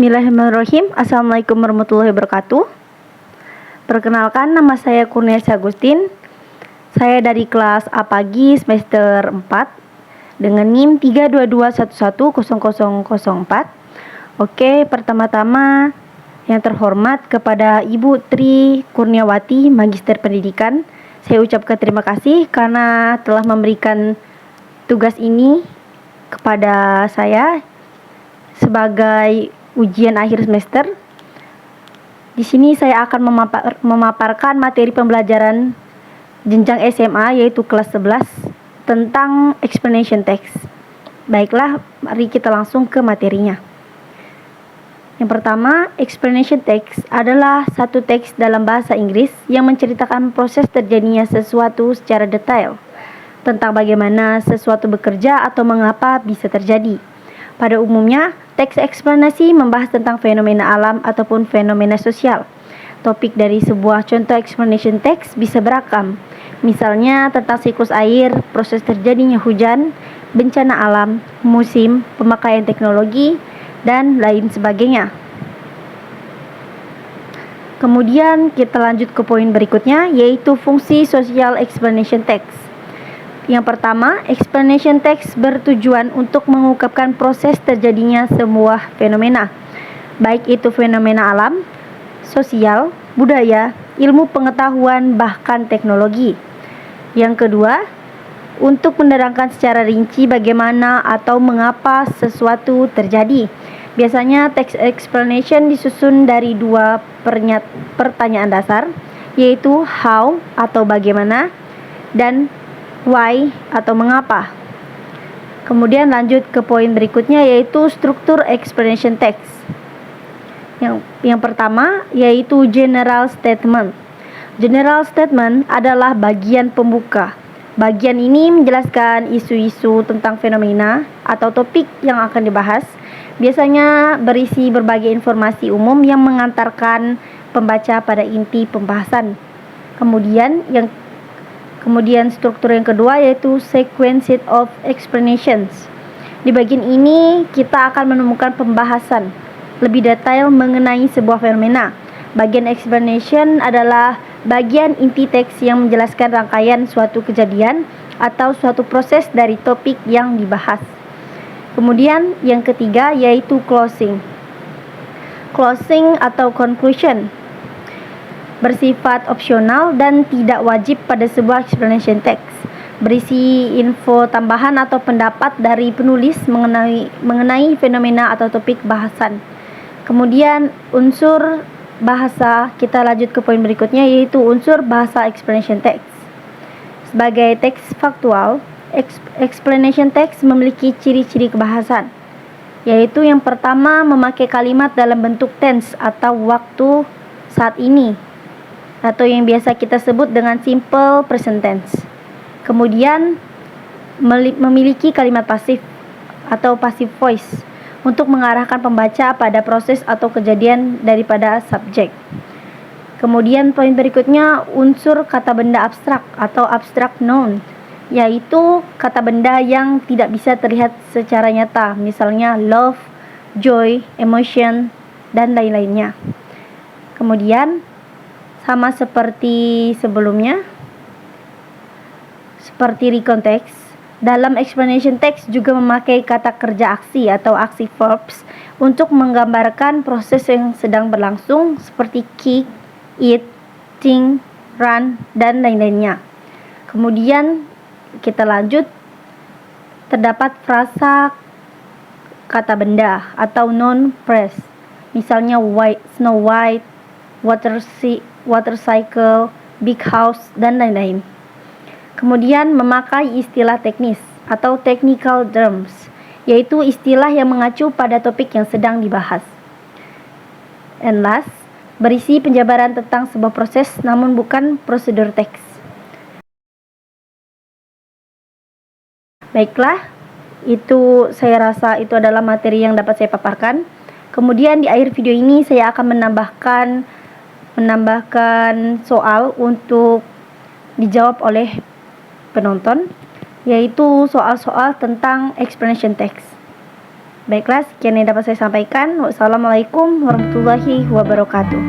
Bismillahirrahmanirrahim. Assalamualaikum warahmatullahi wabarakatuh. Perkenalkan, nama saya Kurniasih Agustin. Saya dari kelas A pagi semester 4 dengan NIM 322110004. Oke, pertama-tama yang terhormat kepada Ibu Tri Kurniawati, Magister Pendidikan. Saya ucapkan terima kasih karena telah memberikan tugas ini kepada saya sebagai ujian akhir semester. Di sini saya akan memaparkan materi pembelajaran jenjang SMA yaitu kelas 11 tentang explanation text. Baiklah, mari kita langsung ke materinya. Yang pertama, explanation text adalah satu teks dalam bahasa Inggris yang menceritakan proses terjadinya sesuatu secara detail tentang bagaimana sesuatu bekerja atau mengapa bisa terjadi. Pada umumnya, teks eksplanasi membahas tentang fenomena alam ataupun fenomena sosial. Topik dari sebuah contoh explanation text bisa beragam, misalnya tentang siklus air, proses terjadinya hujan, bencana alam, musim, pemakaian teknologi, dan lain sebagainya. Kemudian kita lanjut ke poin berikutnya, yaitu fungsi social explanation text. Yang pertama, explanation text bertujuan untuk mengungkapkan proses terjadinya sebuah fenomena, baik itu fenomena alam, sosial, budaya, ilmu pengetahuan, bahkan teknologi. Yang kedua, untuk menerangkan secara rinci bagaimana atau mengapa sesuatu terjadi. Biasanya text explanation disusun dari dua pertanyaan dasar, yaitu how atau bagaimana dan why atau mengapa. Kemudian lanjut ke poin berikutnya, yaitu struktur explanation text. Yang pertama yaitu general statement. General statement adalah bagian pembuka. Bagian ini menjelaskan isu-isu tentang fenomena atau topik yang akan dibahas. Biasanya berisi berbagai informasi umum yang mengantarkan pembaca pada inti pembahasan. Kemudian struktur yang kedua yaitu sequence of explanations. Di bagian ini kita akan menemukan pembahasan lebih detail mengenai sebuah fenomena. Bagian explanation adalah bagian inti teks yang menjelaskan rangkaian suatu kejadian atau suatu proses dari topik yang dibahas. Kemudian yang ketiga yaitu closing. Closing atau conclusion bersifat opsional dan tidak wajib pada sebuah explanation text. Berisi info tambahan atau pendapat dari penulis mengenai fenomena atau topik bahasan. Kemudian unsur bahasa, kita lanjut ke poin berikutnya yaitu unsur bahasa explanation text. Sebagai teks faktual, explanation text memiliki ciri-ciri kebahasan, yaitu yang pertama memakai kalimat dalam bentuk tense atau waktu saat ini, atau yang biasa kita sebut dengan simple present tense. Kemudian memiliki kalimat pasif atau passive voice untuk mengarahkan pembaca pada proses atau kejadian daripada subjek. Kemudian poin berikutnya unsur kata benda abstrak atau abstract noun, yaitu kata benda yang tidak bisa terlihat secara nyata, misalnya love, joy, emotion, dan lain-lainnya. Kemudian sama seperti sebelumnya, seperti recon text, dalam explanation text juga memakai kata kerja aksi atau aksi verbs untuk menggambarkan proses yang sedang berlangsung seperti kick, eat, think, run, dan lain-lainnya. Kemudian kita lanjut, terdapat frasa kata benda atau noun phrase, misalnya white, Snow White, water cycle, big house, dan lain-lain. Kemudian memakai istilah teknis atau technical terms, yaitu istilah yang mengacu pada topik yang sedang dibahas. And last, berisi penjabaran tentang sebuah proses namun bukan prosedur teks. Baiklah, itu saya rasa itu adalah materi yang dapat saya paparkan. Kemudian di akhir video ini saya akan menambahkan soal untuk dijawab oleh penonton, yaitu soal-soal tentang explanation text. Baiklah, sekian yang dapat saya sampaikan. Wassalamualaikum warahmatullahi wabarakatuh.